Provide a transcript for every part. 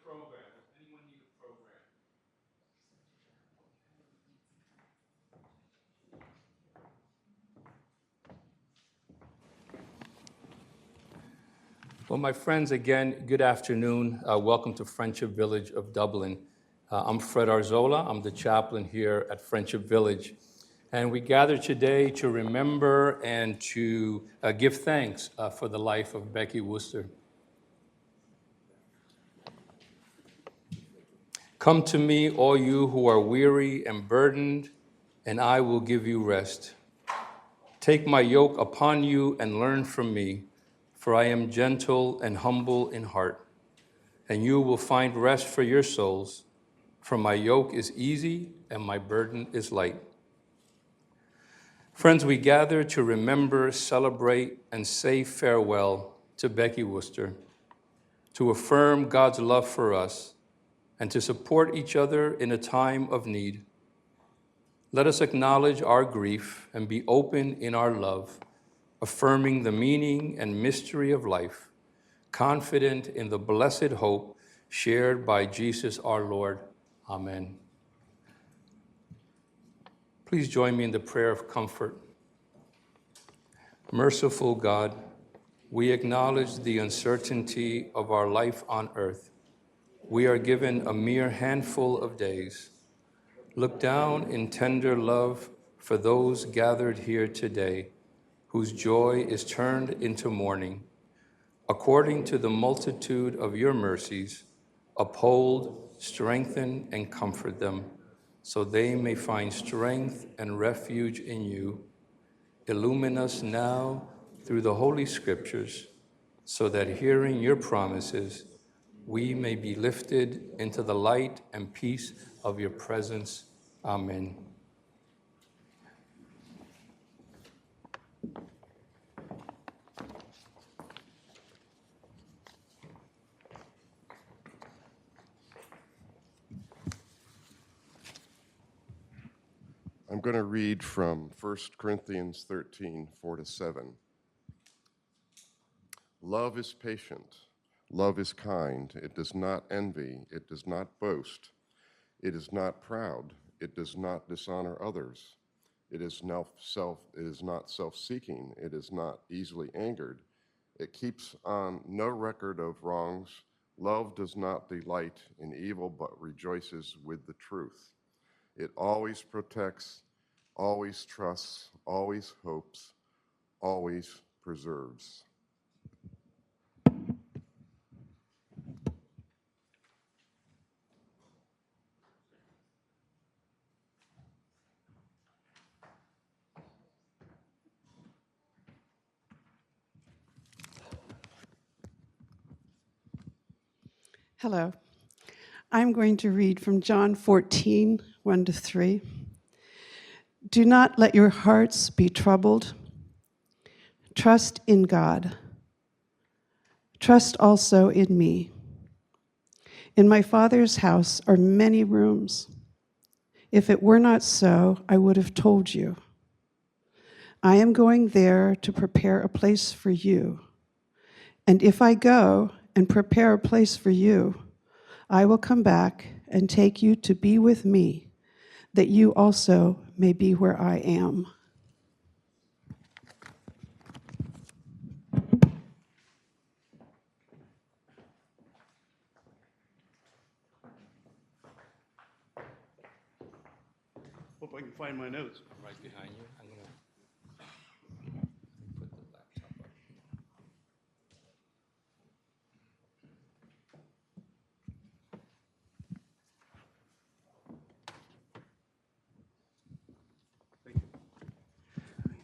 program? Does anyone need a program? Well, my friends, again, good afternoon. Welcome to Friendship Village of Dublin. I'm Fred Arzola. I'm the chaplain here at Friendship Village. And we gather today to remember and to give thanks for the life of Becky Wooster. Come to me, all you who are weary and burdened, and I will give you rest. Take my yoke upon you and learn from me, for I am gentle and humble in heart, and you will find rest for your souls, for my yoke is easy and my burden is light. Friends, we gather to remember, celebrate, and say farewell to Becky Wooster, to affirm God's love for us, and to support each other in a time of need. Let us acknowledge our grief and be open in our love, affirming the meaning and mystery of life, confident in the blessed hope shared by Jesus our Lord. Amen. Please join me in the prayer of comfort. Merciful God, we acknowledge the uncertainty of our life on earth. We are given a mere handful of days. Look down in tender love for those gathered here today, whose joy is turned into mourning. According to the multitude of your mercies, uphold, strengthen, and comfort them, so they may find strength and refuge in you. Illumine us now through the Holy Scriptures, so that hearing your promises, we may be lifted into the light and peace of your presence. Amen. I'm going to read from 1 Corinthians 13, 4-7. Love is patient. Love is kind. It does not envy. It does not boast. It is not proud. It does not dishonor others. It is not self-seeking. It is not easily angered. It keeps on no record of wrongs. Love does not delight in evil, but rejoices with the truth. It always protects, always trusts, always hopes, always preserves. Hello. I'm going to read from John 14, 1-3. Do not let your hearts be troubled. Trust in God. Trust also in me. In my Father's house are many rooms. If it were not so, I would have told you. I am going there to prepare a place for you. And if I go and prepare a place for you, I will come back and take you to be with me, that you also may be where I am. Hope I can find my notes. Right behind you. I'm going to put the laptop up.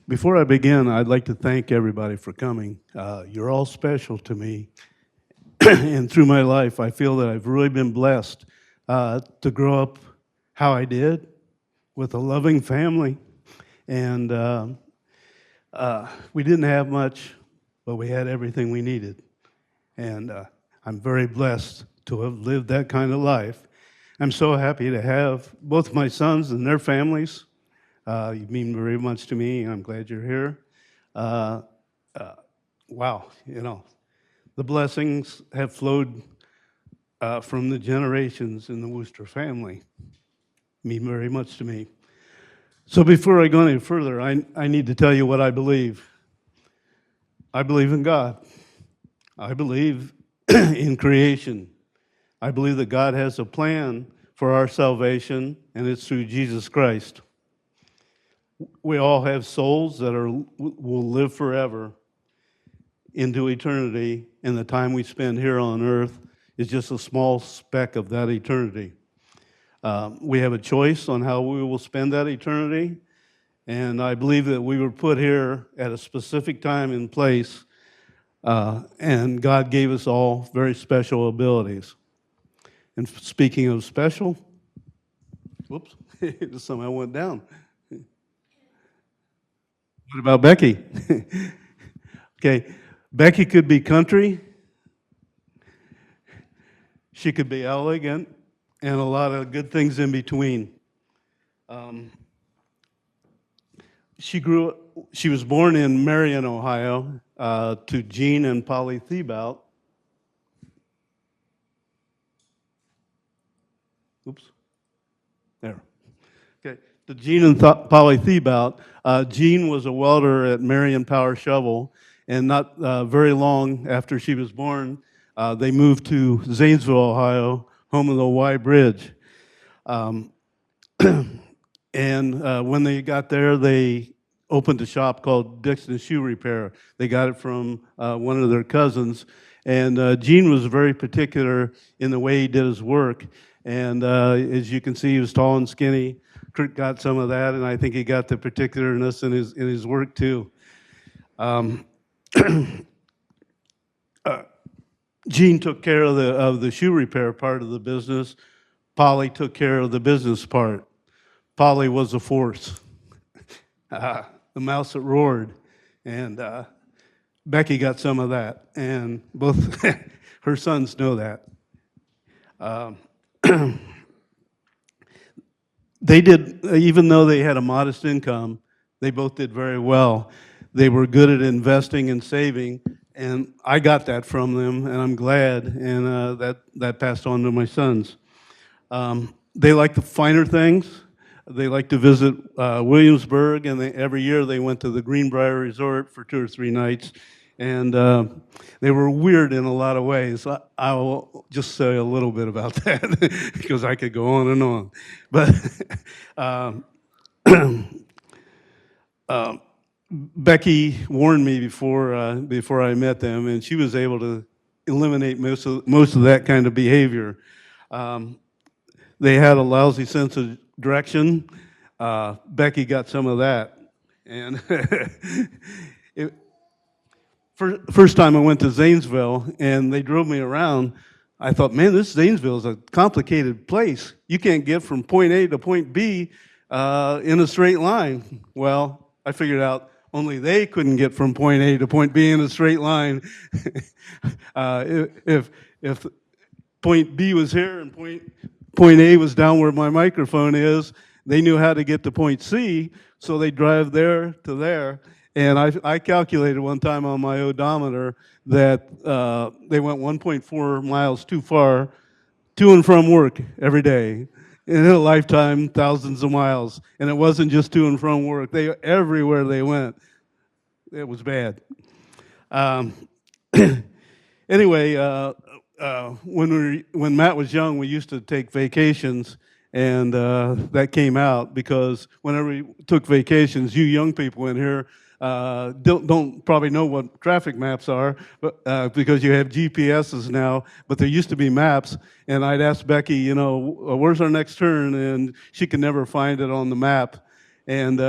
Before I begin, I'd like to thank everybody for coming. You're all special to me. And through my life, I feel that I've really been blessed to grow up how I did, with a loving family. And we didn't have much, but we had everything we needed. And I'm very blessed to have lived that kind of life. I'm so happy to have both my sons and their families. You mean very much to me. I'm glad you're here. Wow, the blessings have flowed from the generations in the Wooster family. Mean very much to me. So before I go any further, I need to tell you what I believe. I believe in God. I believe in creation. I believe that God has a plan for our salvation, and it's through Jesus Christ. We all have souls that will live forever into eternity, and the time we spend here on earth is just a small speck of that eternity. We have a choice on how we will spend that eternity, and I believe that we were put here at a specific time and place, and God gave us all very special abilities. And speaking of special, whoops, somehow went down. What about Becky? Okay, Becky could be country, she could be elegant, and a lot of good things in between. She was born in Marion, Ohio, to Gene and Polly Thibault. Oops, there. Okay, to Gene and Polly Thibault. Gene was a welder at Marion Power Shovel, and not very long after she was born, they moved to Zanesville, Ohio, home of the Y Bridge. And when they got there, they opened a shop called Dixon Shoe Repair. They got it from one of their cousins. And Gene was very particular in the way he did his work. And as you can see, he was tall and skinny. Kurt got some of that, and I think he got the particularness in his work too. Gene took care of the shoe repair part of the business. Polly took care of the business part. Polly was a force, the mouse that roared, and Becky got some of that, and both her sons know that. They did, even though they had a modest income, they both did very well. They were good at investing and saving, and I got that from them, and I'm glad, and that passed on to my sons. They like the finer things. They like to visit Williamsburg, and every year they went to the Greenbrier Resort for 2 or 3 nights, and they were weird in a lot of ways. I'll just say a little bit about that because I could go on and on. But Becky warned me before I met them, and she was able to eliminate most of that kind of behavior. They had a lousy sense of direction. Becky got some of that, and first time I went to Zanesville and they drove me around, I thought, man, this Zanesville is a complicated place. You can't get from point A to point B in a straight line. Well, I figured out only they couldn't get from point A to point B in a straight line. If point B was here and point A was down where my microphone is, they knew how to get to point C, so they drive there to there. And I calculated one time on my odometer that they went 1.4 miles too far to and from work every day. In a lifetime, thousands of miles. And it wasn't just to and from work. Everywhere they went, it was bad. Anyway, when Matt was young, we used to take vacations, and that came out because whenever we took vacations, you young people in here don't probably know what traffic maps are, but because you have GPSs now, but there used to be maps, and I'd ask Becky, where's our next turn, and she could never find it on the map. And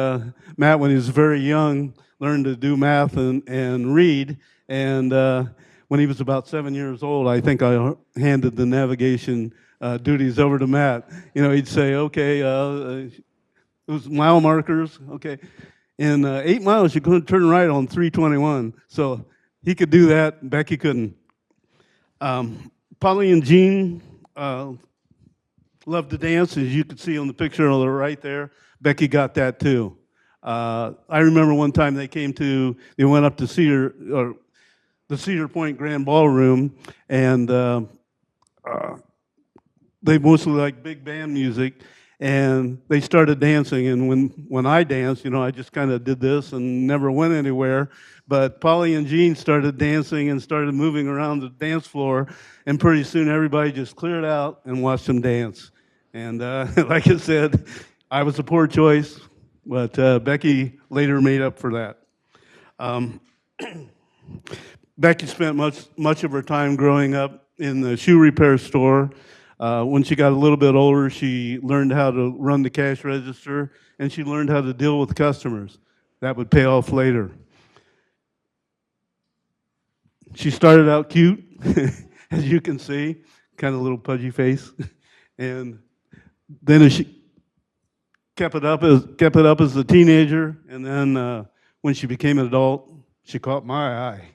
Matt, when he was very young, learned to do math and read, and when he was about 7 years old, I think I handed the navigation duties over to Matt. He'd say, okay, it was mile markers, okay. In 8 miles, you're going to turn right on 321. So he could do that, Becky couldn't. Polly and Gene loved to dance, as you can see on the picture on the right there. Becky got that too. I remember one time they went up to the Cedar Point Grand Ballroom, and they mostly like big band music, and they started dancing. And when I danced, I just kind of did this and never went anywhere. But Polly and Jean started dancing and started moving around the dance floor, and pretty soon everybody just cleared out and watched them dance. And like I said, I was a poor choice, but Becky later made up for that. Um, Becky spent much of her time growing up in the shoe repair store. When she got a little bit older, she learned how to run the cash register, and she learned how to deal with customers. That would pay off later. She started out cute, as you can see, kind of a little pudgy face, and then as she kept it up as a teenager, and then when she became an adult, she caught my eye.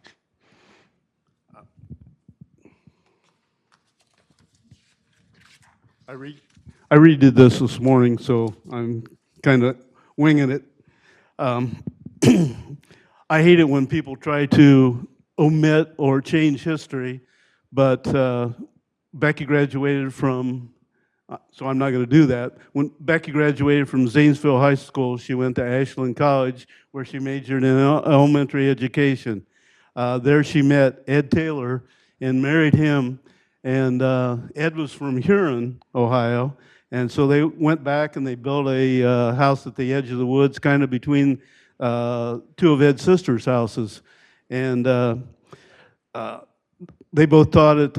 I redid this morning, so I'm kind of winging it. I hate it when people try to omit or change history, but Becky graduated from, so I'm not going to do that. When Becky graduated from Zanesville High School, she went to Ashland College, where she majored in elementary education. There she met Ed Taylor and married him. And Ed was from Huron, Ohio, and so they went back and they built a house at the edge of the woods, kind of between two of Ed's sisters' houses. And they both taught at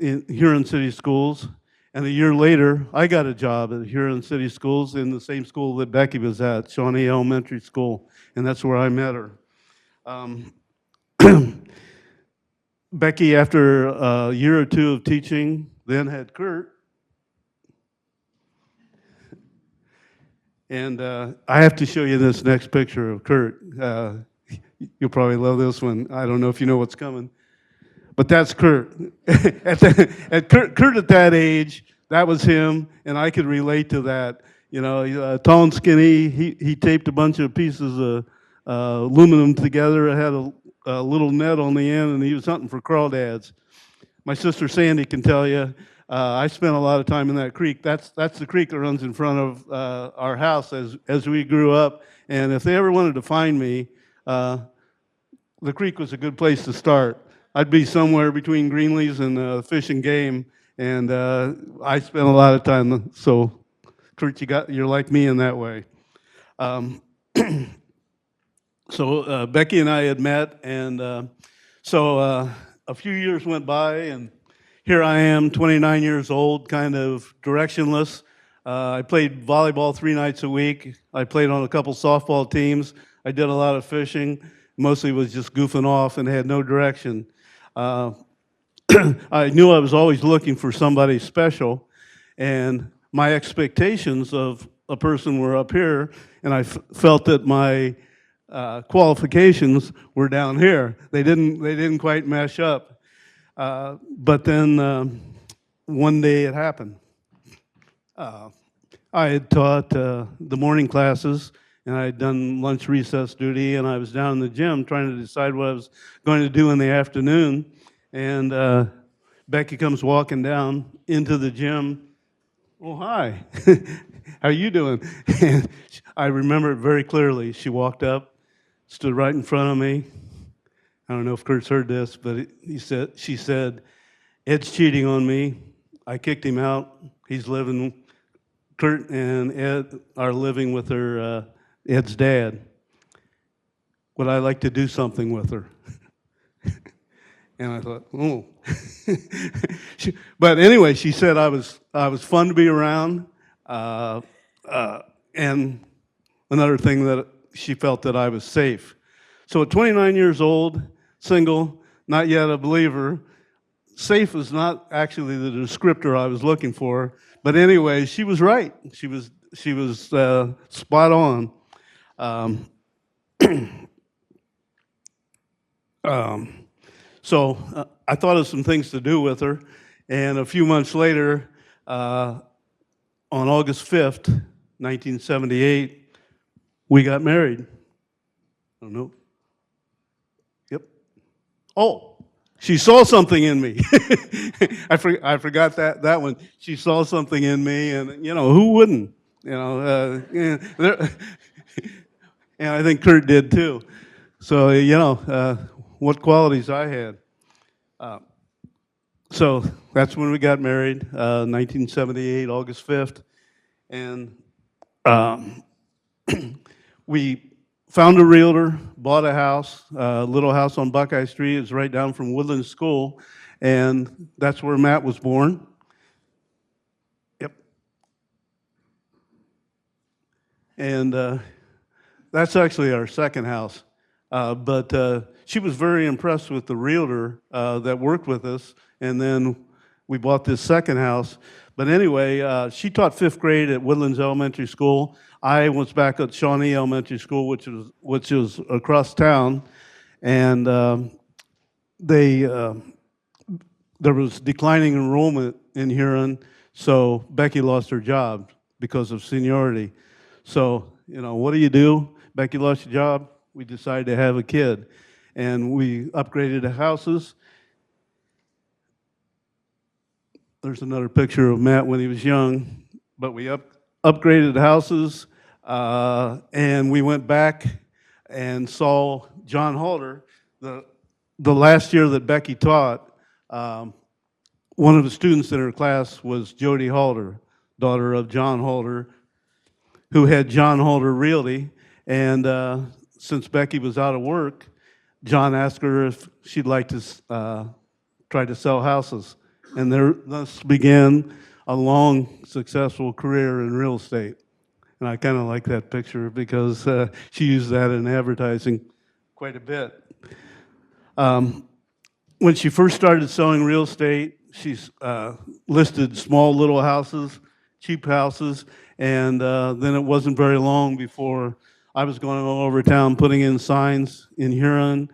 in Huron City Schools. And a year later, I got a job at Huron City Schools in the same school that Becky was at, Shawnee Elementary School, and that's where I met her. Becky, after a year or two of teaching, then had Kurt. And I have to show you this next picture of Kurt. You'll probably love this one. I don't know if you know what's coming. But that's Kurt. Kurt at that age, that was him, and I could relate to that. Tall and skinny. He taped a bunch of pieces of aluminum together. It had a little net on the end, and he was hunting for crawdads. My sister Sandy can tell you, I spent a lot of time in that creek. That's the creek that runs in front of our house as we grew up. And if they ever wanted to find me, the creek was a good place to start. I'd be somewhere between Greenlee's and Fish and Game, and I spent a lot of time. So, Kurt, you're like me in that way. So Becky and I had met, and so a few years went by, and here I am, 29 years old, kind of directionless. I played volleyball 3 nights a week. I played on a couple softball teams. I did a lot of fishing. Mostly was just goofing off and had no direction. I knew I was always looking for somebody special, and my expectations of a person were up here, and I felt that my qualifications were down here. They didn't quite mesh up. But then one day it happened. I had taught the morning classes, and I had done lunch recess duty, and I was down in the gym trying to decide what I was going to do in the afternoon. And Becky comes walking down into the gym. Oh, hi. How you doing? And I remember it very clearly. She walked up, stood right in front of me. I don't know if Kurt's heard this, but she said, "Ed's cheating on me. I kicked him out. He's living." Kurt and Ed are living with Ed's dad. Would I like to do something with her? And I thought, oh. But anyway, she said I was fun to be around, and another thing that she felt that I was safe. So at 29 years old, single, not yet a believer, safe was not actually the descriptor I was looking for. But anyway, she was right. She was spot on. So I thought of some things to do with her, and a few months later, on August 5th, 1978, we got married. I don't know. Yep. Oh, she saw something in me. I forgot that one. She saw something in me, and who wouldn't? And I think Kurt did too. So what qualities I had. So that's when we got married, 1978, August 5th, and um, we found a realtor, bought a house, a little house on Buckeye Street. It's right down from Woodland School, and that's where Matt was born. Yep. And that's actually our second house. But she was very impressed with the realtor that worked with us, and then we bought this second house. But anyway, she taught fifth grade at Woodlands Elementary School. I was back at Shawnee Elementary School, which was across town, and there was declining enrollment in Huron, so Becky lost her job because of seniority. So what do? Becky lost her job. We decided to have a kid, and we upgraded the houses. There's another picture of Matt when he was young, but we upgraded the houses, and we went back and saw John Halter. The last year that Becky taught, one of the students in her class was Jody Halter, daughter of John Halter, who had John Halter Realty, and since Becky was out of work, John asked her if she'd like to try to sell houses. And thus began a long, successful career in real estate. And I kind of like that picture because she used that in advertising quite a bit. When she first started selling real estate, she's listed small little houses, cheap houses, and then it wasn't very long before I was going all over town putting in signs in Huron,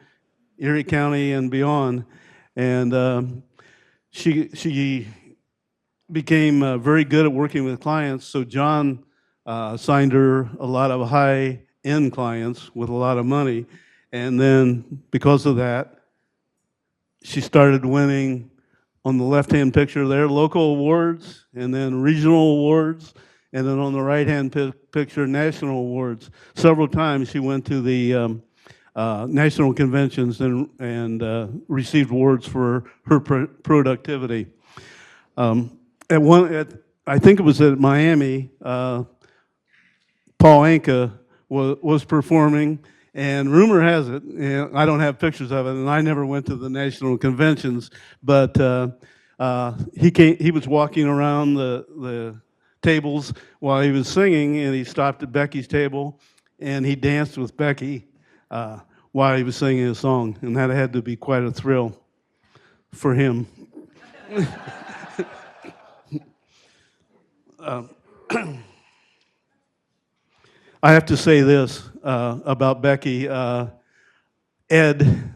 Erie County, and beyond. And she became very good at working with clients, so John signed her a lot of high-end clients with a lot of money. And then because of that, she started winning, on the left-hand picture there, local awards, and then regional awards, and then on the right-hand picture, national awards. Several times she went to the national conventions and received awards for her productivity. I think it was at Miami, Paul Anka was performing, and rumor has it, and I don't have pictures of it, and I never went to the national conventions, but he was walking around the tables while he was singing, and he stopped at Becky's table, and he danced with Becky while he was singing a song, and that had to be quite a thrill for him. I have to say this about Becky. Ed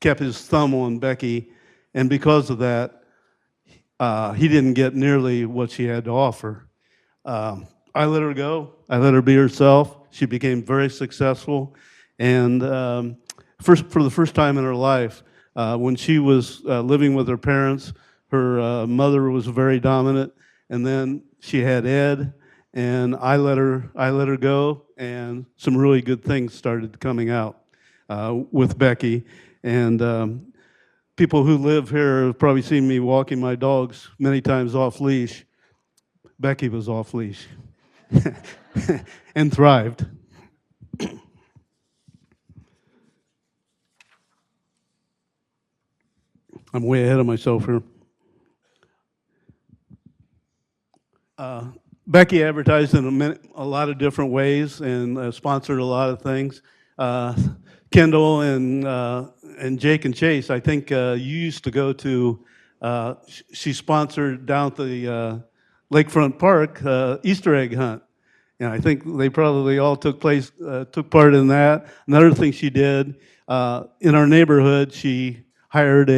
kept his thumb on Becky, and because of that, he didn't get nearly what she had to offer. I let her go. I let her be herself. She became very successful, and for the first time in her life, when she was living with her parents, her mother was very dominant, and then she had Ed, and I let her go, and some really good things started coming out with Becky. And people who live here have probably seen me walking my dogs many times off leash. Becky was off leash and thrived. I'm way ahead of myself here. Becky advertised in a lot of different ways and sponsored a lot of things. Kendall and Jake and Chase, I think you used to go to, she sponsored down at the Lakefront Park Easter egg hunt. And I think they probably all took part in that. Another thing she did, in our neighborhood, she hired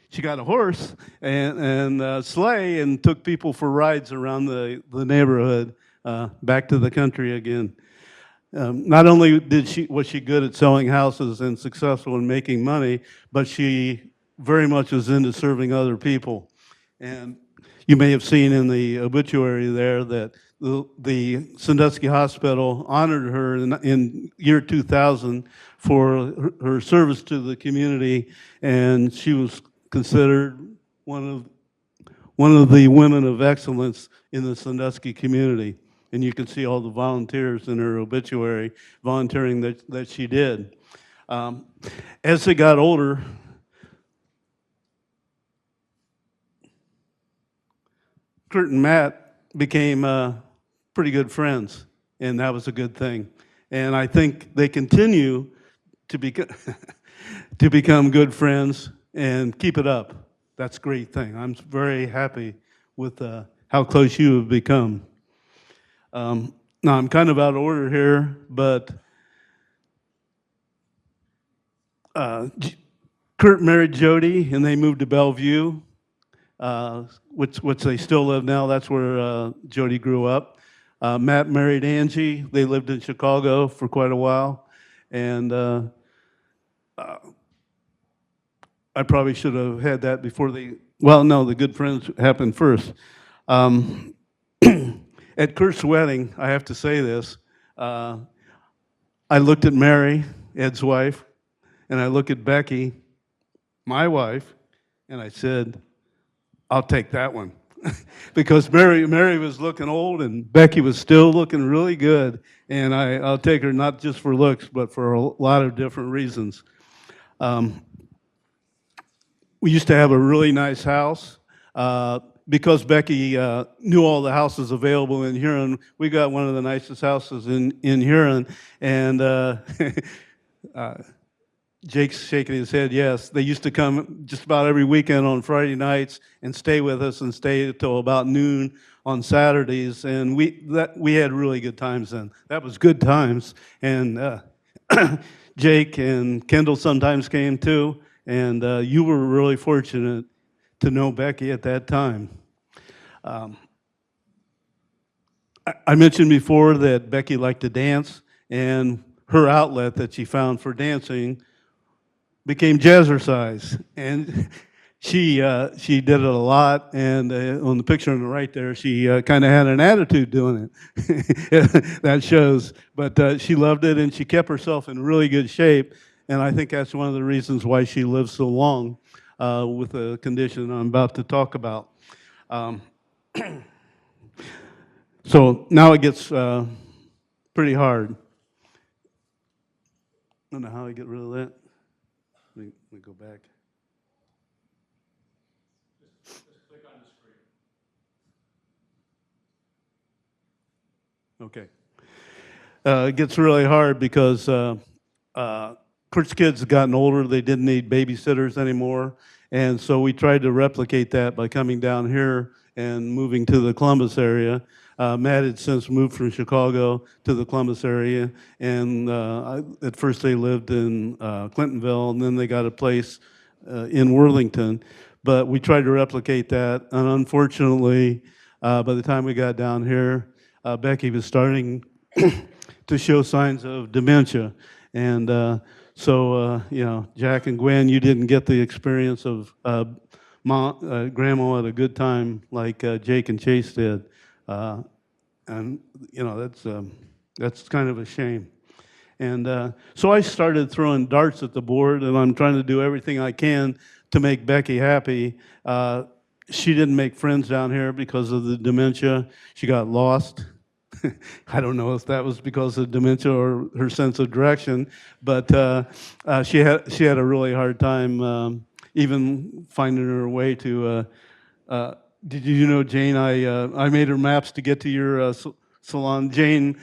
she got a horse and a sleigh and took people for rides around the neighborhood, back to the country again. Not only was she good at selling houses and successful in making money, but she very much was into serving other people. And you may have seen in the obituary there that the Sandusky Hospital honored her in year 2000 for her service to the community, and she was considered one of the women of excellence in the Sandusky community. And you can see all the volunteers in her obituary volunteering that she did. As they got older, Kurt and Matt became pretty good friends, and that was a good thing. And I think they continue to to become good friends and keep it up. That's a great thing. I'm very happy with how close you have become. Now, I'm kind of out of order here, but Kurt married Jody, and they moved to Bellevue, which they still live now. That's where Jody grew up. Matt married Angie. They lived in Chicago for quite a while, and I probably should have had that before well, no, the good friends happened first. At Kurt's wedding, I have to say this, I looked at Mary, Ed's wife, and I looked at Becky, my wife, and I said, I'll take that one. Because Mary was looking old and Becky was still looking really good, and I'll take her not just for looks, but for a lot of different reasons. We used to have a really nice house. Because Becky knew all the houses available in Huron, we got one of the nicest houses in Huron. And Jake's shaking his head, yes. They used to come just about every weekend on Friday nights and stay with us and stay until about noon on Saturdays. And we had really good times then. That was good times. And Jake and Kendall sometimes came too. And you were really fortunate to know Becky at that time. I mentioned before that Becky liked to dance, and her outlet that she found for dancing became jazzercise. And she did it a lot, and on the picture on the right there, she kind of had an attitude doing it. That shows. But she loved it, and she kept herself in really good shape, and I think that's one of the reasons why she lived so long. With the condition I'm about to talk about. So now it gets pretty hard. I don't know how I get rid of that. Let me go back. Just click on the screen. Okay. It gets really hard because Kurt's kids have gotten older. They didn't need babysitters anymore. And so we tried to replicate that by coming down here and moving to the Columbus area. Matt had since moved from Chicago to the Columbus area. And at first they lived in Clintonville, and then they got a place in Worthington. But we tried to replicate that. And unfortunately, by the time we got down here, Becky was starting to show signs of dementia. And so, Jack and Gwen, you didn't get the experience of Grandma at a good time like Jake and Chase did. And, that's kind of a shame. And so I started throwing darts at the board, and I'm trying to do everything I can to make Becky happy. She didn't make friends down here because of the dementia. She got lost. I don't know if that was because of dementia or her sense of direction, but she had a really hard time even finding her way to. Did you know, Jane? I made her maps to get to your salon. Jane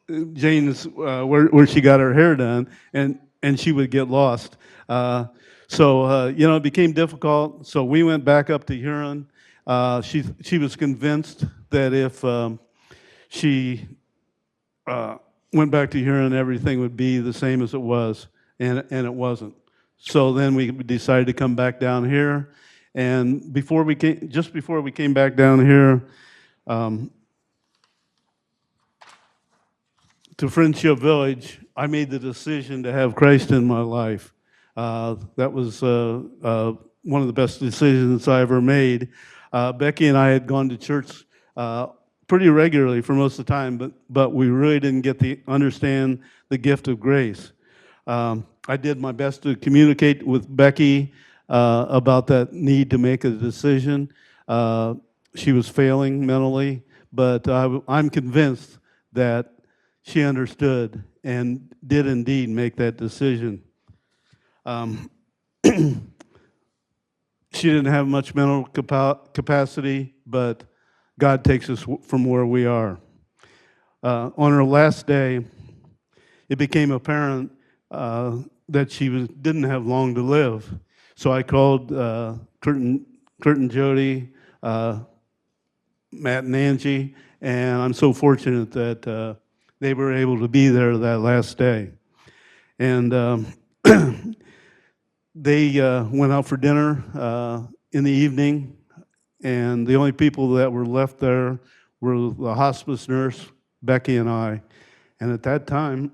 is where she got her hair done, and she would get lost. So it became difficult. So we went back up to Huron. She was convinced that if she went back to Huron, everything would be the same as it was, and it wasn't. So then we decided to come back down here, and just before we came back down here to to Friendship Village, I made the decision to have Christ in my life. That was one of the best decisions I ever made. Becky and I had gone to church pretty regularly for most of the time, but we really didn't get to understand the gift of grace. I did my best to communicate with Becky about that need to make a decision. She was failing mentally, but I'm convinced that she understood and did indeed make that decision. She didn't have much mental capacity, but God takes us from where we are. On her last day, it became apparent that she didn't have long to live. So I called Kurt and Jody, Matt and Angie, and I'm so fortunate that they were able to be there that last day. And they went out for dinner in the evening, and the only people that were left there were the hospice nurse, Becky, and I. And at that time,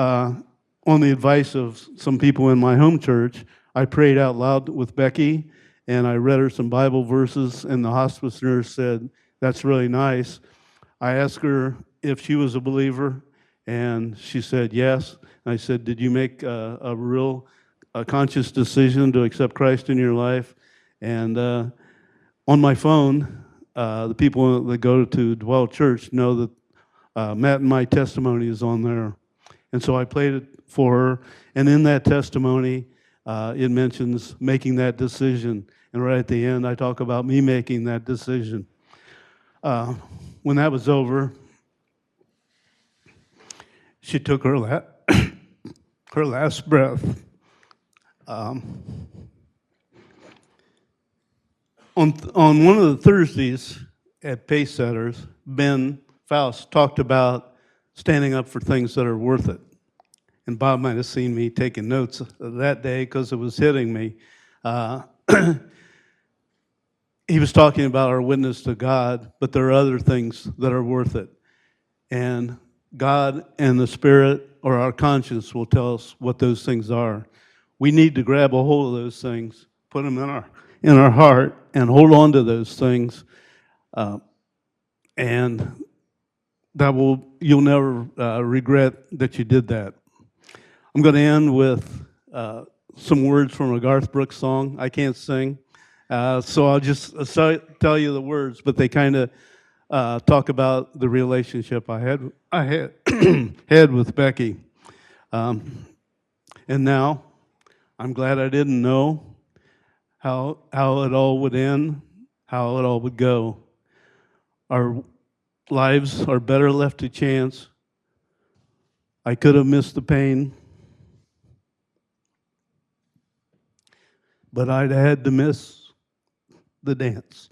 on the advice of some people in my home church, I prayed out loud with Becky, and I read her some Bible verses, and the hospice nurse said, "That's really nice." I asked her if she was a believer, and she said yes. And I said, "Did you make a conscious decision to accept Christ in your life?" And on my phone, the people that go to Dwell Church know that Matt and my testimony is on there. And so I played it for her, and in that testimony, it mentions making that decision. And right at the end, I talk about me making that decision. When that was over, she took her her last breath. On one of the Thursdays at Pace Setters, Ben Faust talked about standing up for things that are worth it. And Bob might have seen me taking notes that day because it was hitting me. He was talking about our witness to God, but there are other things that are worth it. And God and the Spirit or our conscience will tell us what those things are. We need to grab a hold of those things, put them in our heart, and hold on to those things. And you'll never regret that you did that. I'm going to end with some words from a Garth Brooks song. I can't sing, so I'll just tell you the words, but they kind of talk about the relationship I had had with Becky. And now, I'm glad I didn't know how it all would end, how it all would go. Our lives are better left to chance. I could have missed the pain, but I'd had to miss the dance.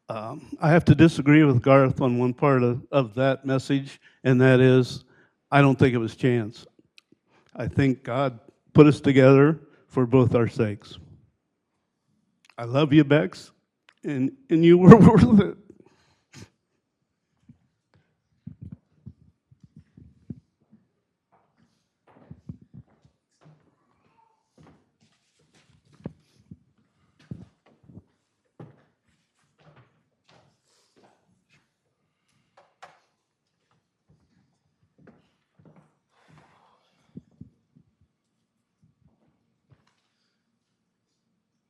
I have to disagree with Garth on one part of that message, and that is, I don't think it was chance. I think God put us together for both our sakes. I love you, Bex, and you were worth it.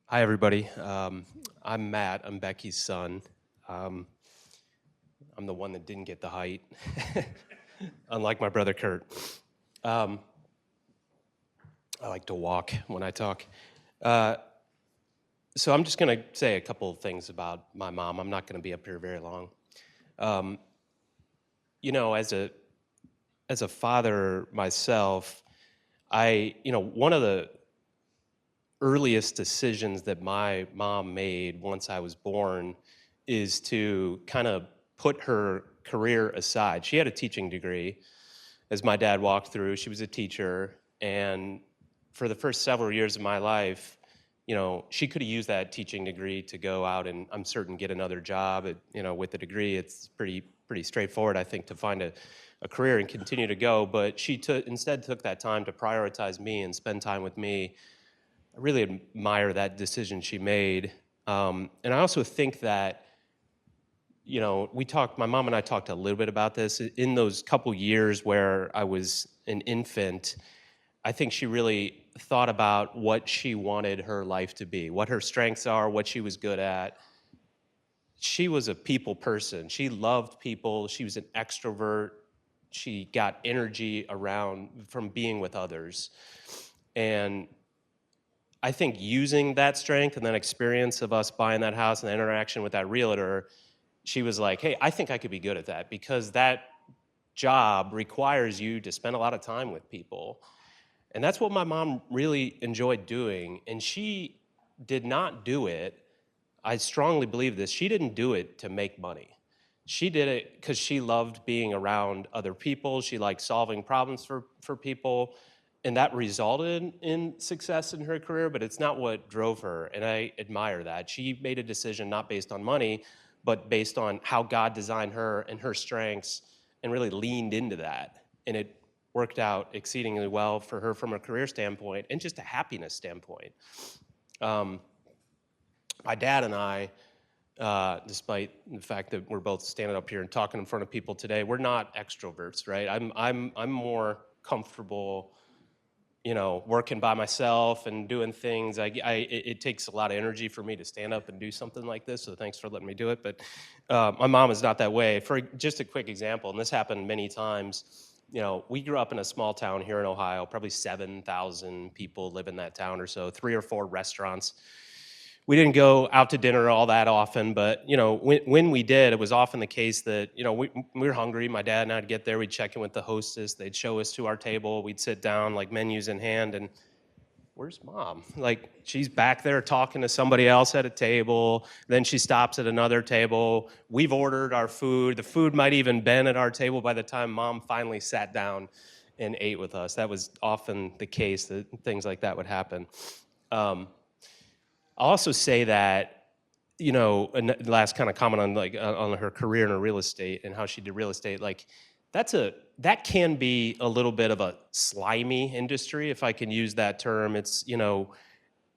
Hi, everybody. I'm Matt. I'm Becky's son. I'm the one that didn't get the height, unlike my brother Kurt. I like to walk when I talk. So I'm just going to say a couple of things about my mom. I'm not going to be up here very long. As a father myself, one of the earliest decisions that my mom made once I was born is to kind of put her career aside. She had a teaching degree. As my dad walked through, she was a teacher, and for the first several years of my life, she could have used that teaching degree to go out and I'm certain get another job. With the degree, it's pretty straightforward, I think, to find a career and continue to go. But she instead took that time to prioritize me and spend time with me. I really admire that decision she made. And I also think that, my mom and I talked a little bit about this. In those couple years where I was an infant, I think she really thought about what she wanted her life to be, what her strengths are, what she was good at. She was a people person. She loved people. She was an extrovert. She got energy from being with others. And I think using that strength and that experience of us buying that house and the interaction with that realtor, she was like, hey, I think I could be good at that, because that job requires you to spend a lot of time with people. And that's what my mom really enjoyed doing. And she did not do it, I strongly believe this, she didn't do it to make money. She did it because she loved being around other people. She liked solving problems for people. And that resulted in success in her career, but it's not what drove her. And I admire that. She made a decision not based on money, but based on how God designed her and her strengths, and really leaned into that. And it worked out exceedingly well for her from a career standpoint and just a happiness standpoint. My dad and I, despite the fact that we're both standing up here and talking in front of people today, we're not extroverts, right? I'm more comfortable, working by myself and doing things. It takes a lot of energy for me to stand up and do something like this, so thanks for letting me do it. But my mom is not that way. For just a quick example, and this happened many times, we grew up in a small town here in Ohio, probably 7,000 people live in that town or so, 3 or 4 restaurants. We didn't go out to dinner all that often, but when we did, it was often the case that we were hungry. My dad and I'd get there, we'd check in with the hostess, they'd show us to our table, we'd sit down like menus in hand, and where's mom? Like, she's back there talking to somebody else at a table, then she stops at another table. We've ordered our food. The food might even been at our table by the time mom finally sat down and ate with us. That was often the case, that things like that would happen. I'll also say that, and the last kind of comment on her career in her real estate and how she did real estate, like that can be a little bit of a slimy industry, if I can use that term. It's,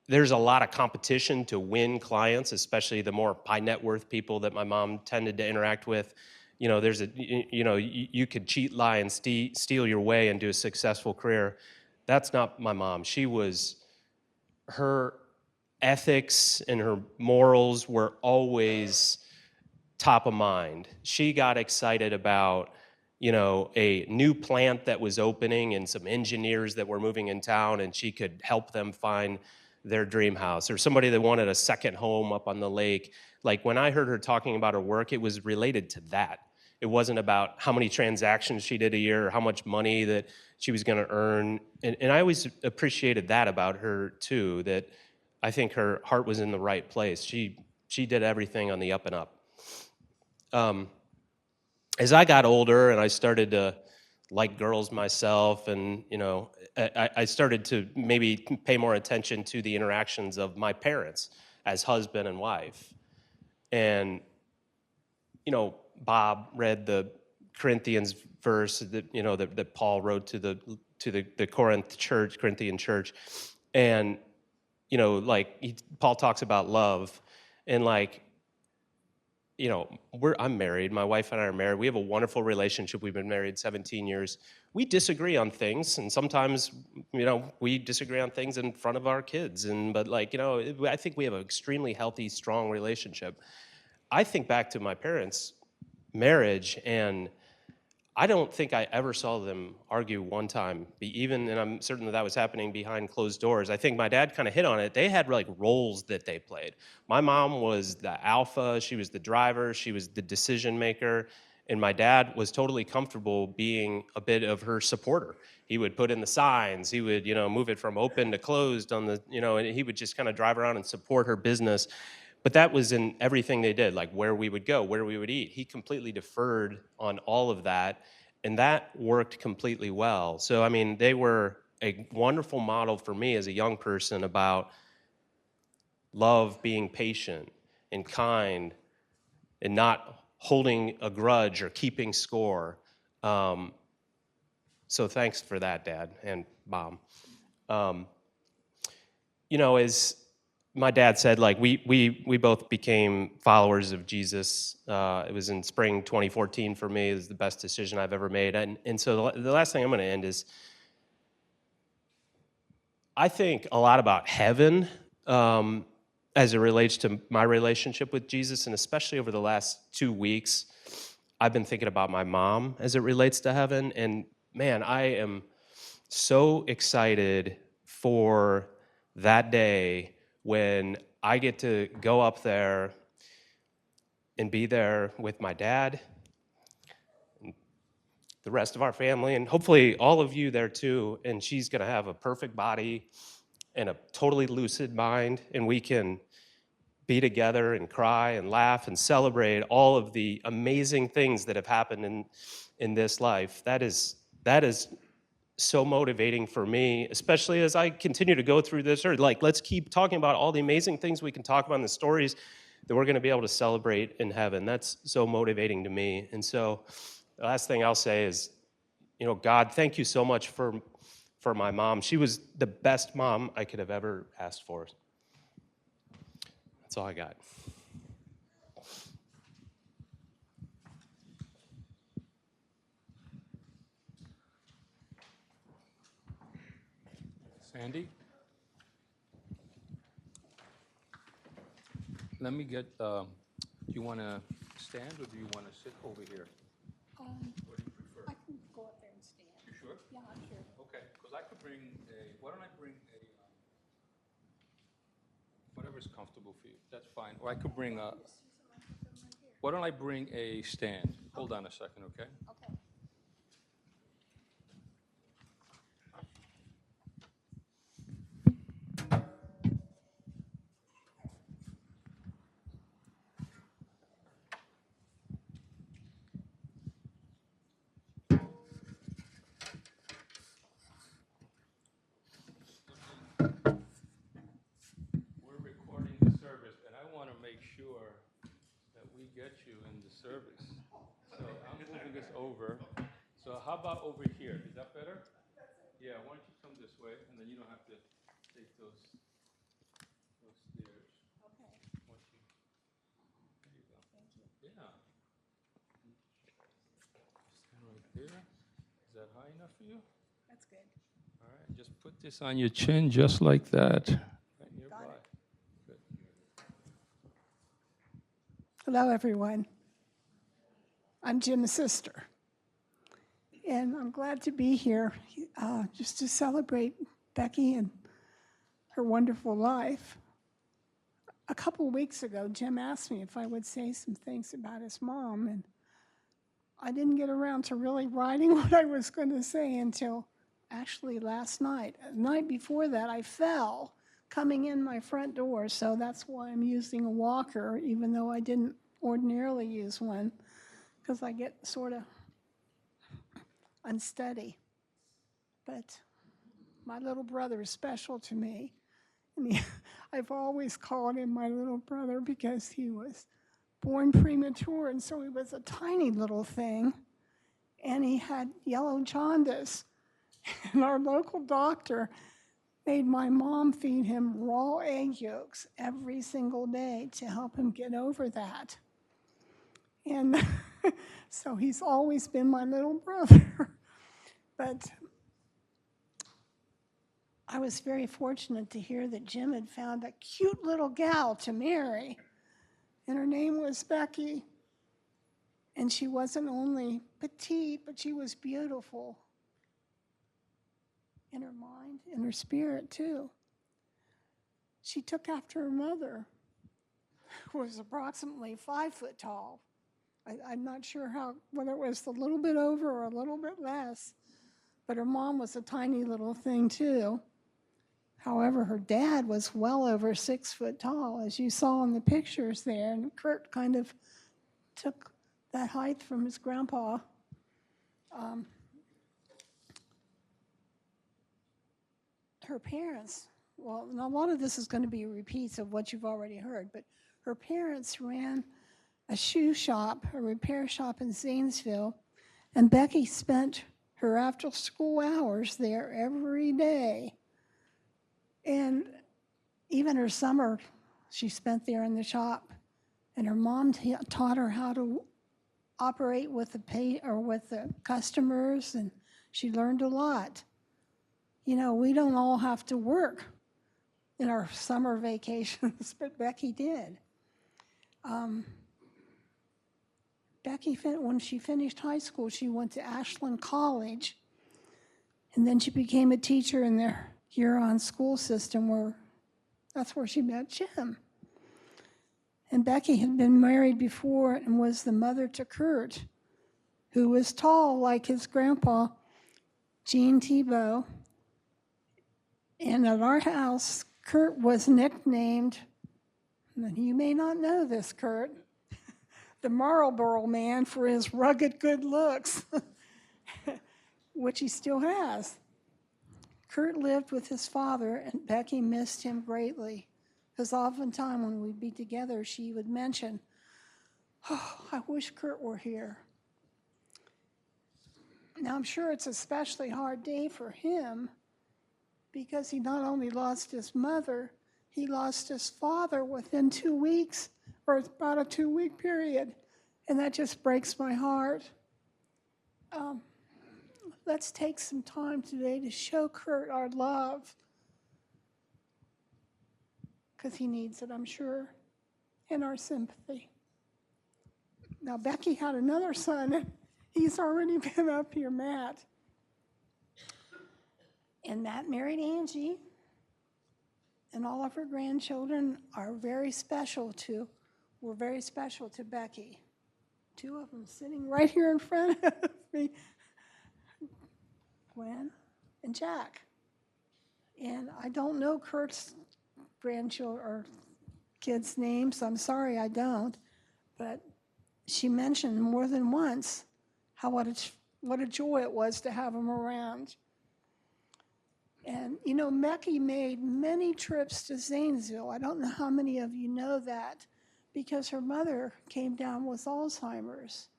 there's a lot of competition to win clients, especially the more high net worth people that my mom tended to interact with. You could cheat, lie, and steal your way into a successful career. That's not my mom. Her ethics and her morals were always top of mind. She got excited about, a new plant that was opening and some engineers that were moving in town, and she could help them find their dream house, or somebody that wanted a second home up on the lake. Like, when I heard her talking about her work, it was related to that. It wasn't about how many transactions she did a year or how much money that she was going to earn. And I always appreciated that about her too, that I think her heart was in the right place. She did everything on the up and up. As I got older and I started to like girls myself, and I started to maybe pay more attention to the interactions of my parents as husband and wife. And Bob read the Corinthians verse that that Paul wrote to the Corinthian church, and Paul talks about love, and I'm married. My wife and I are married. We have a wonderful relationship. We've been married 17 years. We disagree on things, and sometimes, we disagree on things in front of our kids. But I think we have an extremely healthy, strong relationship. I think back to my parents' marriage, and I don't think I ever saw them argue one time, and I'm certain that was happening behind closed doors. I think my dad kind of hit on it. They had roles that they played. My mom was the alpha, she was the driver, she was the decision maker, and my dad was totally comfortable being a bit of her supporter. He would put in the signs, he would, move it from open to closed on the, and he would just kind of drive around and support her business. But that was in everything they did, like where we would go, where we would eat. He completely deferred on all of that, and that worked completely well. So, they were a wonderful model for me as a young person about love being patient and kind and not holding a grudge or keeping score. So thanks for that, Dad and Mom. As my dad said, like we both became followers of Jesus. It was in spring 2014 for me. It was the best decision I've ever made. And so the last thing I'm going to end is, I think a lot about heaven as it relates to my relationship with Jesus, and especially over the last 2 weeks, I've been thinking about my mom as it relates to heaven. And man, I am so excited for that day when I get to go up there and be there with my dad, and the rest of our family, and hopefully all of you there too. And she's going to have a perfect body and a totally lucid mind, and we can be together and cry and laugh and celebrate all of the amazing things that have happened in this life. That is so motivating for me, especially as I continue to go through this earth. Like, let's keep talking about all the amazing things we can talk about in the stories that we're going to be able to celebrate in heaven. That's so motivating to me. And so the last thing I'll say is, God, thank you so much for my mom. She was the best mom I could have ever asked for. That's all I got. Sandy? Let me get, do you want to stand or do you want to sit over here? What do you prefer? I can go up there and stand. You sure? Yeah, I'm sure. Okay, because I could bring why don't I bring whatever's comfortable for you. That's fine. Or I could bring why don't I bring a stand? Hold on a second, okay? Okay. We're recording the service, and I want to make sure that we get you in the service. So I'm moving this over. So how about over here? Is that better? Yeah, why don't you come this way, and then you don't have to take those stairs. Okay. Why don't you- There you go. Thank you. Yeah. Stand right there. Is that high enough for you? That's good. All right, just put this on your chin just like that. Right nearby. Got it. Good. Hello, everyone. I'm Jim's sister. And I'm glad to be here just to celebrate Becky and her wonderful life. A couple weeks ago, Jim asked me if I would say some things about his mom, and I didn't get around to really writing what I was going to say until actually last night. The night before that, I fell coming in my front door, so that's why I'm using a walker, even though I didn't ordinarily use one, because I get sort of unsteady. But my little brother is special to me. And I've always called him my little brother because he was born premature, and so he was a tiny little thing, and he had yellow jaundice. And our local doctor made my mom feed him raw egg yolks every single day to help him get over that. And so he's always been my little brother. But I was very fortunate to hear that Jim had found a cute little gal to marry, and her name was Becky. And she wasn't only petite, but she was beautiful in her mind, in her spirit, too. She took after her mother, who was approximately 5 foot tall. I'm not sure whether it was a little bit over or a little bit less, but her mom was a tiny little thing, too. However, her dad was well over 6 foot tall, as you saw in the pictures there, and Kurt kind of took that height from his grandpa. Her parents well, and a lot of this is going to be repeats of what you've already heard, but her parents ran a shoe shop, a repair shop in Zanesville, and Becky spent her after school hours there every day. And even her summer, she spent there in the shop. And her mom taught her how to operate with the customers, and she learned a lot. You know, we don't all have to work in our summer vacations, but Becky did. Becky, when she finished high school, she went to Ashland College, and then she became a teacher in the Huron school system, that's where she met Jim. And Becky had been married before and was the mother to Kurt, who was tall like his grandpa, Gene Tebow. And at our house, Kurt was nicknamed, and you may not know this, Kurt, the Marlboro Man for his rugged good looks, which he still has. Kurt lived with his father, and Becky missed him greatly, because oftentimes when we'd be together, she would mention, "Oh, I wish Kurt were here." Now, I'm sure it's an especially hard day for him, because he not only lost his mother, he lost his father within 2 weeks, or about a 2-week period, and that just breaks my heart. Let's take some time today to show Kurt our love, because he needs it, I'm sure, and our sympathy. Now, Becky had another son, and he's already been up here, Matt. And Matt married Angie, and all of her grandchildren were very special to Becky. 2 of them sitting right here in front of me, Gwen and Jack. And I don't know Kurt's grandchildren or kids' names. I'm sorry, I don't. But she mentioned more than once what a joy it was to have them around. And, you know, Becky made many trips to Zanesville. I don't know how many of you know that, because her mother came down with Alzheimer's.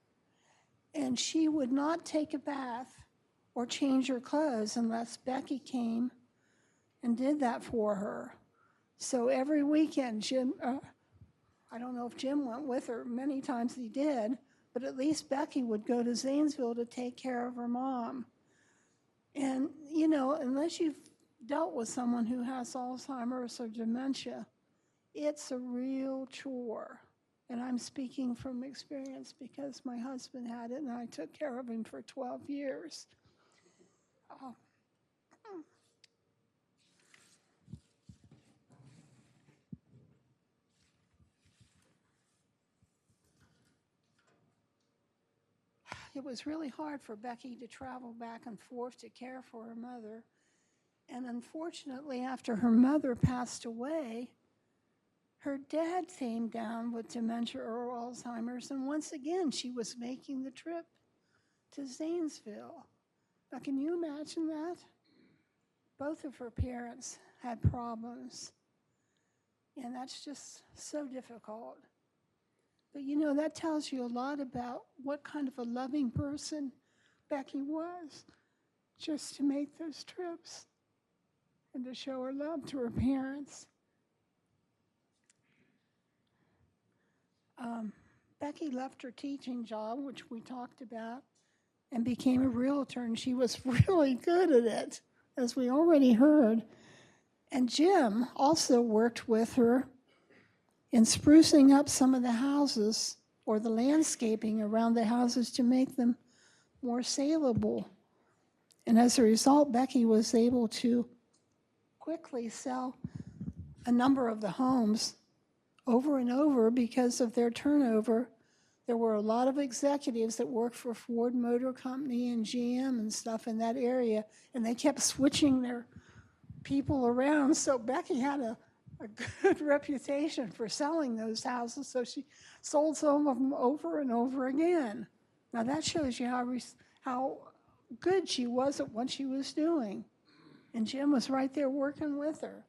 And she would not take a bath or change her clothes unless Becky came and did that for her. So every weekend, Jim, I don't know if Jim went with her, many times he did, but at least Becky would go to Zanesville to take care of her mom. And, you know, unless you've dealt with someone who has Alzheimer's or dementia, it's a real chore. And I'm speaking from experience because my husband had it and I took care of him for 12 years. It was really hard for Becky to travel back and forth to care for her mother. And unfortunately, after her mother passed away, her dad came down with dementia or Alzheimer's, and once again, she was making the trip to Zanesville. Now, can you imagine that? Both of her parents had problems, and that's just so difficult. But you know, that tells you a lot about what kind of a loving person Becky was, just to make those trips and to show her love to her parents. Becky left her teaching job, which we talked about, and became a realtor, and she was really good at it, as we already heard. And Jim also worked with her in sprucing up some of the houses or the landscaping around the houses to make them more saleable. And as a result, Becky was able to quickly sell a number of the homes over and over because of their turnover. There were a lot of executives that worked for Ford Motor Company and GM and stuff in that area, and they kept switching their people around. So Becky had a good reputation for selling those houses, so she sold some of them over and over again. Now that shows you how good she was at what she was doing. And Jim was right there working with her.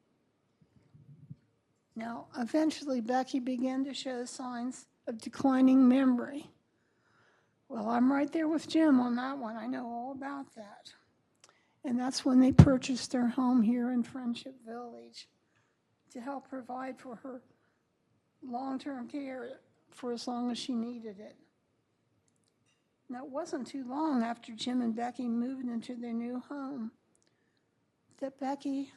Now, eventually, Becky began to show signs of declining memory. Well, I'm right there with Jim on that one. I know all about that. And that's when they purchased their home here in Friendship Village to help provide for her long-term care for as long as she needed it. Now, it wasn't too long after Jim and Becky moved into their new home that Becky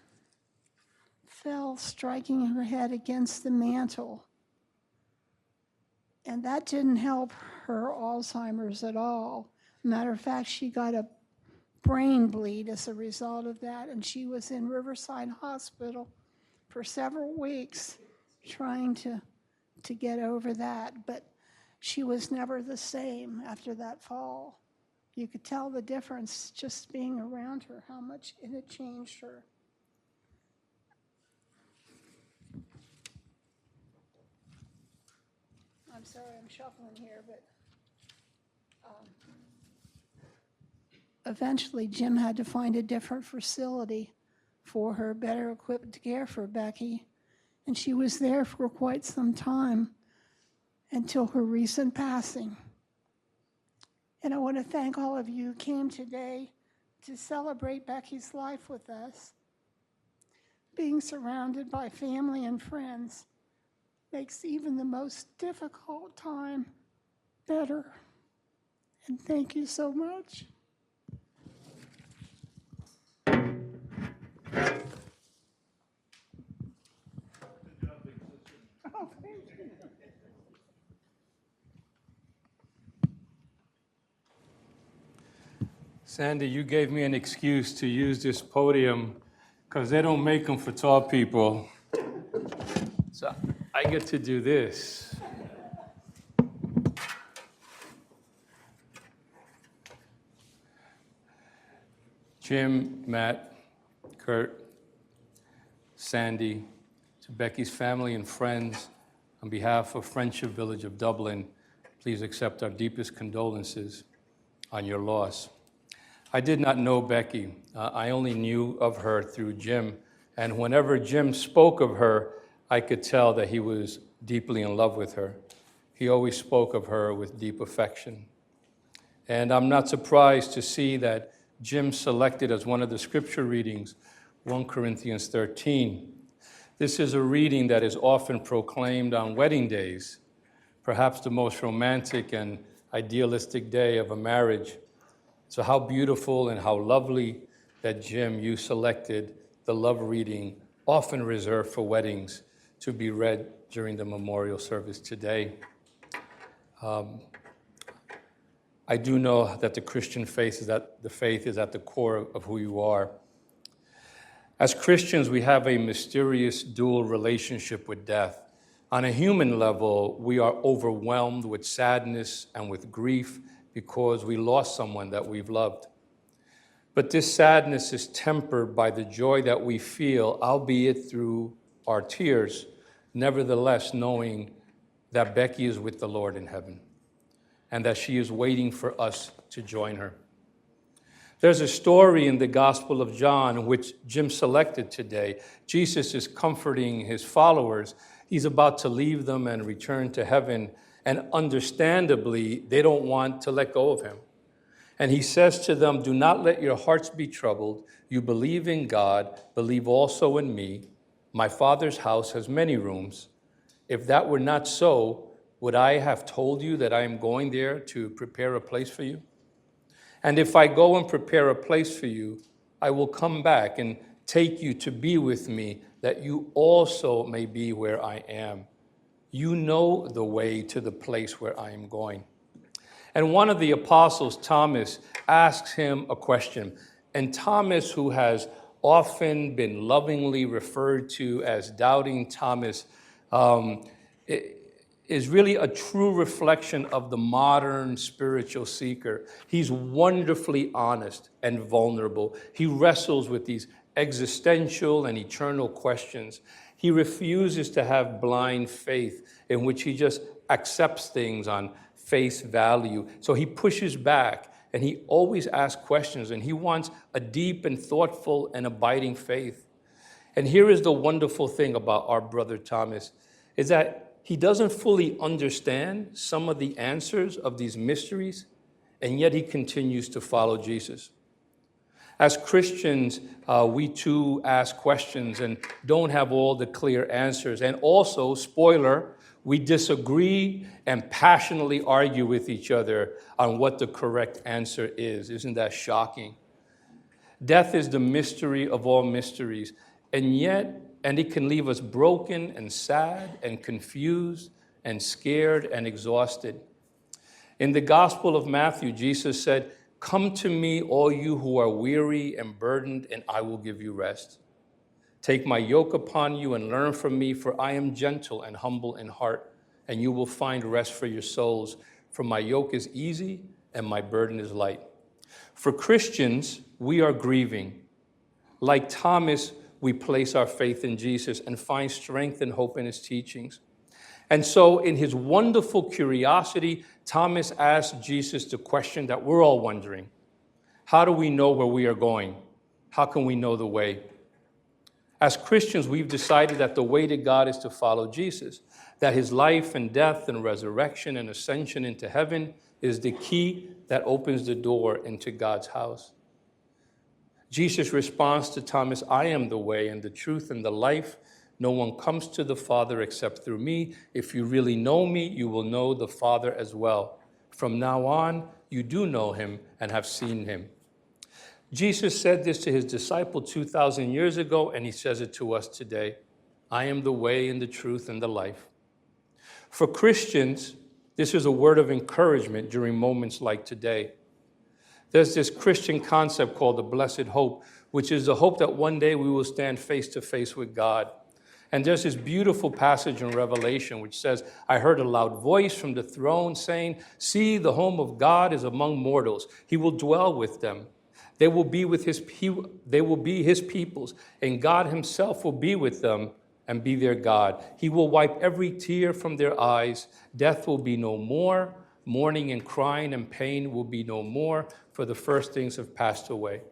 fell, striking her head against the mantel. And that didn't help her Alzheimer's at all. Matter of fact, she got a brain bleed as a result of that, and she was in Riverside Hospital for several weeks trying to get over that. But she was never the same after that fall. You could tell the difference just being around her, how much it had changed her. I'm sorry, I'm shuffling here, but eventually Jim had to find a different facility for her, better equipped to care for Becky. And she was there for quite some time until her recent passing. And I want to thank all of you who came today to celebrate Becky's life with us. Being surrounded by family and friends makes even the most difficult time better. And thank you so much. Oh, thank you. Sandy, you gave me an excuse to use this podium because they don't make them for tall people. So I get to do this. Jim, Matt, Kurt, Sandy, to Becky's family and friends, on behalf of Friendship Village of Dublin, please accept our deepest condolences on your loss. I did not know Becky. I only knew of her through Jim. And whenever Jim spoke of her, I could tell that he was deeply in love with her. He always spoke of her with deep affection. And I'm not surprised to see that Jim selected as one of the scripture readings 1 Corinthians 13. This is a reading that is often proclaimed on wedding days, perhaps the most romantic and idealistic day of a marriage. So how beautiful and how lovely that, Jim, you selected the love reading, often reserved for weddings, to be read during the memorial service today. I do know that the Christian faith is at the core of who you are. As Christians, we have a mysterious dual relationship with death. On a human level, we are overwhelmed with sadness and with grief because we lost someone that we've loved. But this sadness is tempered by the joy that we feel, albeit through our tears, nevertheless knowing that Becky is with the Lord in heaven and that she is waiting for us to join her. There's a story in the Gospel of John, which Jim selected today. Jesus is comforting his followers. He's about to leave them and return to heaven. And understandably, they don't want to let go of him. And he says to them, "Do not let your hearts be troubled. You believe in God, believe also in me. My Father's house has many rooms. If that were not so, would I have told you that I am going there to prepare a place for you? And if I go and prepare a place for you, I will come back and take you to be with me, that you also may be where I am. You know the way to the place where I am going." And one of the apostles, Thomas, asks him a question. And Thomas, who has often been lovingly referred to as Doubting Thomas, is really a true reflection of the modern spiritual seeker. He's wonderfully honest and vulnerable. He wrestles with these existential and eternal questions. He refuses to have blind faith in which he just accepts things on face value. So he pushes back and he always asks questions and he wants a deep and thoughtful and abiding faith. And here is the wonderful thing about our brother Thomas, is that he doesn't fully understand some of the answers of these mysteries, and yet he continues to follow Jesus. As Christians, we too ask questions and don't have all the clear answers. And also, spoiler, we disagree and passionately argue with each other on what the correct answer is. Isn't that shocking? Death is the mystery of all mysteries, and it can leave us broken and sad and confused and scared and exhausted. In the Gospel of Matthew, Jesus said, "Come to me, all you who are weary and burdened, and I will give you rest. Take my yoke upon you and learn from me, for I am gentle and humble in heart, and you will find rest for your souls. For my yoke is easy and my burden is light." For Christians, we are grieving. Like Thomas, we place our faith in Jesus and find strength and hope in his teachings. And so in his wonderful curiosity, Thomas asked Jesus the question that we're all wondering. How do we know where we are going? How can we know the way? As Christians, we've decided that the way to God is to follow Jesus, that his life and death and resurrection and ascension into heaven is the key that opens the door into God's house. Jesus responds to Thomas, "I am the way and the truth and the life. No one comes to the Father except through me. If you really know me, you will know the Father as well. From now on, you do know him and have seen him." Jesus said this to his disciple 2,000 years ago, and he says it to us today. I am the way and the truth and the life. For Christians, this is a word of encouragement during moments like today. There's this Christian concept called the blessed hope, which is the hope that one day we will stand face to face with God. And there's this beautiful passage in Revelation which says, "I heard a loud voice from the throne saying, 'See, the home of God is among mortals. He will dwell with them. They will be his peoples, and God himself will be with them and be their God. He will wipe every tear from their eyes. Death will be no more. Mourning and crying and pain will be no more, for the first things have passed away.'"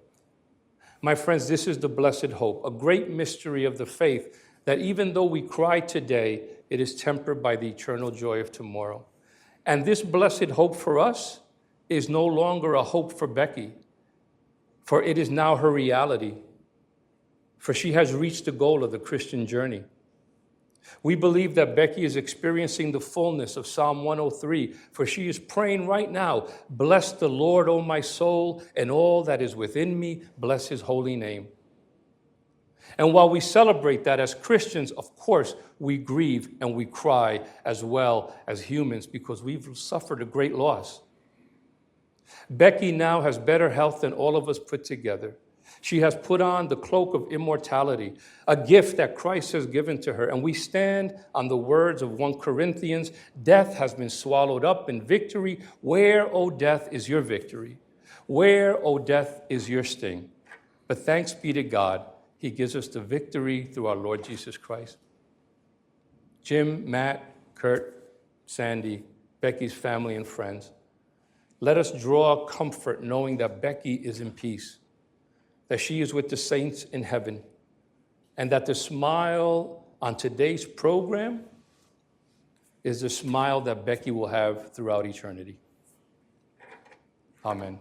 My friends, this is the blessed hope, a great mystery of the faith, that even though we cry today, it is tempered by the eternal joy of tomorrow. And this blessed hope for us is no longer a hope for Becky, for it is now her reality, for she has reached the goal of the Christian journey. We believe that Becky is experiencing the fullness of Psalm 103, for she is praying right now, "Bless the Lord, O my soul, and all that is within me, bless his holy name." And while we celebrate that as Christians, of course, we grieve and we cry as well as humans because we've suffered a great loss. Becky now has better health than all of us put together. She has put on the cloak of immortality, a gift that Christ has given to her. And we stand on the words of 1 Corinthians, "Death has been swallowed up in victory. Where, O death, is your victory? Where, O death, is your sting?" But thanks be to God, he gives us the victory through our Lord Jesus Christ. Jim, Matt, Kurt, Sandy, Becky's family and friends, let us draw comfort knowing that Becky is in peace, that she is with the saints in heaven, and that the smile on today's program is the smile that Becky will have throughout eternity. Amen.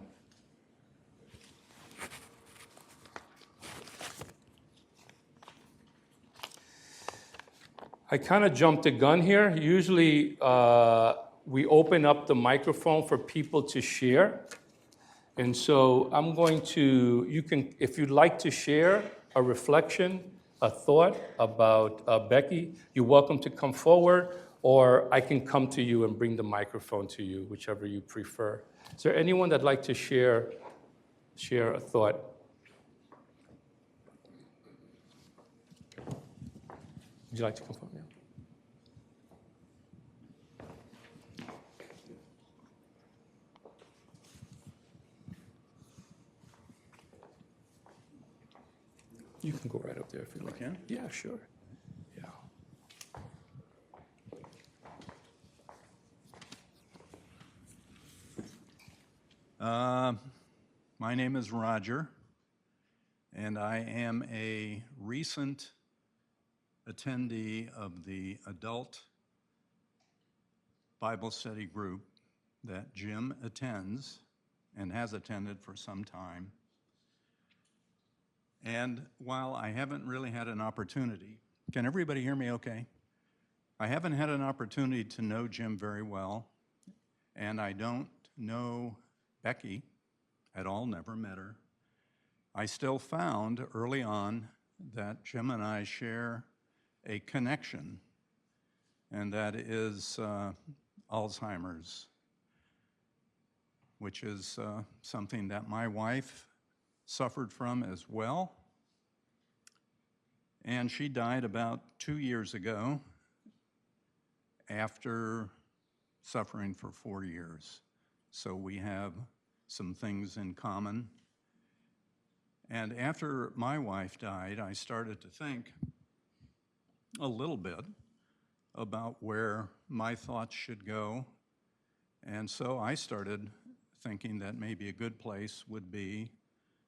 I kind of jumped the gun here. Usually we open up the microphone for people to share. And so I'm going to, if you'd like to share a reflection, a thought about Becky, you're welcome to come forward, or I can come to you and bring the microphone to you, whichever you prefer. Is there anyone that'd like to share a thought? Would you like to come forward? Yeah. You can go right up there if you like. Can? Yeah, sure. Yeah. My name is Roger. and I am a recent attendee of the adult Bible study group that Jim attends and has attended for some time. And while I haven't really had an opportunity, can everybody hear me okay? I haven't had an opportunity to know Jim very well, and I don't know Becky at all, never met her. I still found early on that Jim and I share a connection, and that is Alzheimer's, which is something that my wife suffered from as well. And she died about 2 years ago after suffering for 4 years. So we have some things in common. And after my wife died, I started to think a little bit about where my thoughts should go. And so I started thinking that maybe a good place would be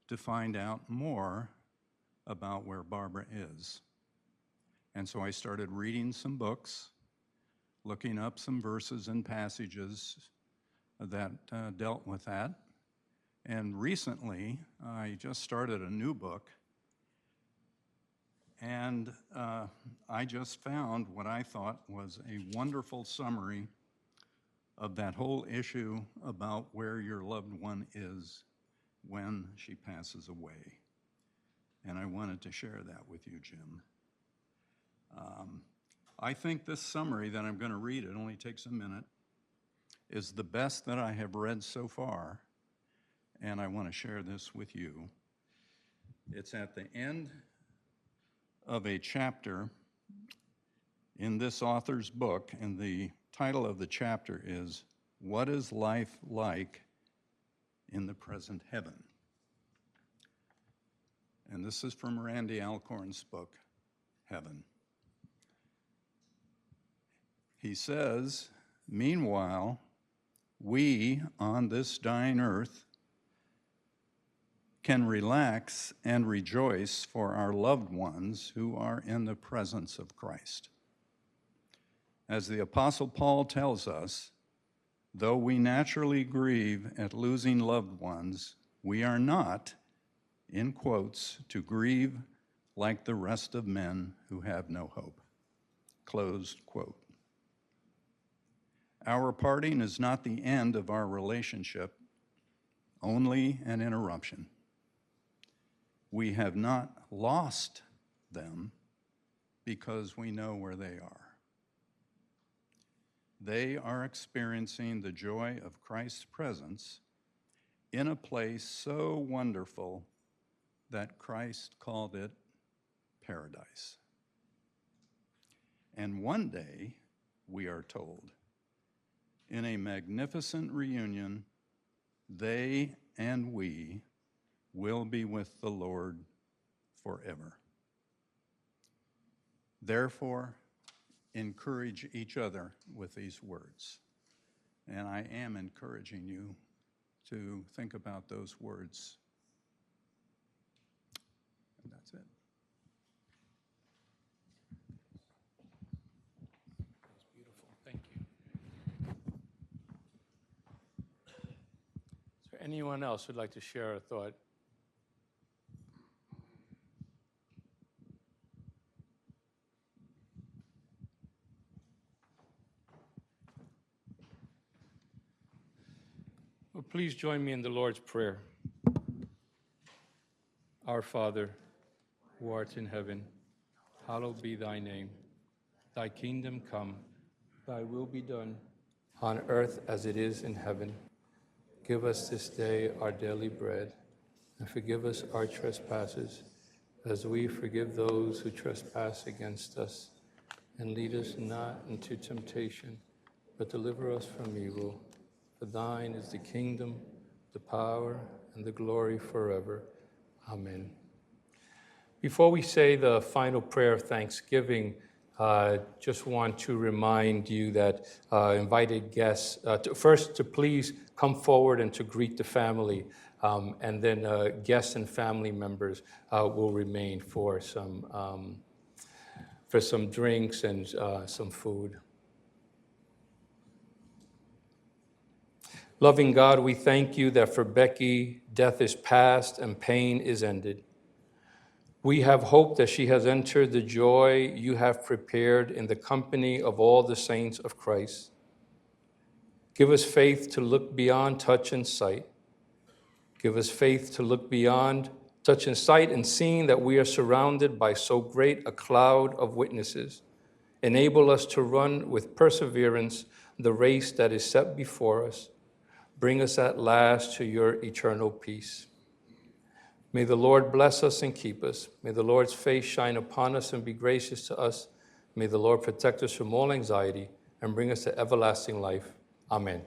to find out more about where Barbara is. And so I started reading some books, looking up some verses and passages that dealt with that. And recently, I just started a new book, and I just found what I thought was a wonderful summary of that whole issue about where your loved one is when she passes away. And I wanted to share that with you, Jim. I think this summary that I'm going to read, it only takes a minute, is the best that I have read so far, and I want to share this with you. It's at the end of a chapter in this author's book, and the title of the chapter is, "What is Life Like in the Present Heaven?" And this is from Randy Alcorn's book, Heaven. He says, "Meanwhile, we on this dying earth can relax and rejoice for our loved ones who are in the presence of Christ. As the Apostle Paul tells us, though we naturally grieve at losing loved ones, we are not, in quotes, to grieve like the rest of men who have no hope." Close quote. Our parting is not the end of our relationship, only an interruption. We have not lost them because we know where they are. They are experiencing the joy of Christ's presence in a place so wonderful that Christ called it paradise. And one day, we are told, in a magnificent reunion, they and we will be with the Lord forever. Therefore, encourage each other with these words. And I am encouraging you to think about those words. And that's it. That's beautiful. Thank you. Is there anyone else who'd like to share a thought? Well, please join me in the Lord's Prayer. Our Father, who art in heaven, hallowed be thy name. Thy kingdom come, thy will be done, on earth as it is in heaven. Give us this day our daily bread, and forgive us our trespasses, as we forgive those who trespass against us. And lead us not into temptation, but deliver us from evil. For thine is the kingdom, the power, and the glory forever. Amen. Before we say the final prayer of thanksgiving, Just want to remind you that invited guests, first to please come forward and to greet the family, and then guests and family members will remain for some drinks and some food. Loving God, we thank you that for Becky, death is past and pain is ended. We have hope that she has entered the joy you have prepared in the company of all the saints of Christ. Give us faith to look beyond touch and sight. Give us faith to look beyond touch and sight and seeing that we are surrounded by so great a cloud of witnesses. Enable us to run with perseverance the race that is set before us. Bring us at last to your eternal peace. May the Lord bless us and keep us. May the Lord's face shine upon us and be gracious to us. May the Lord protect us from all anxiety and bring us to everlasting life. Amen.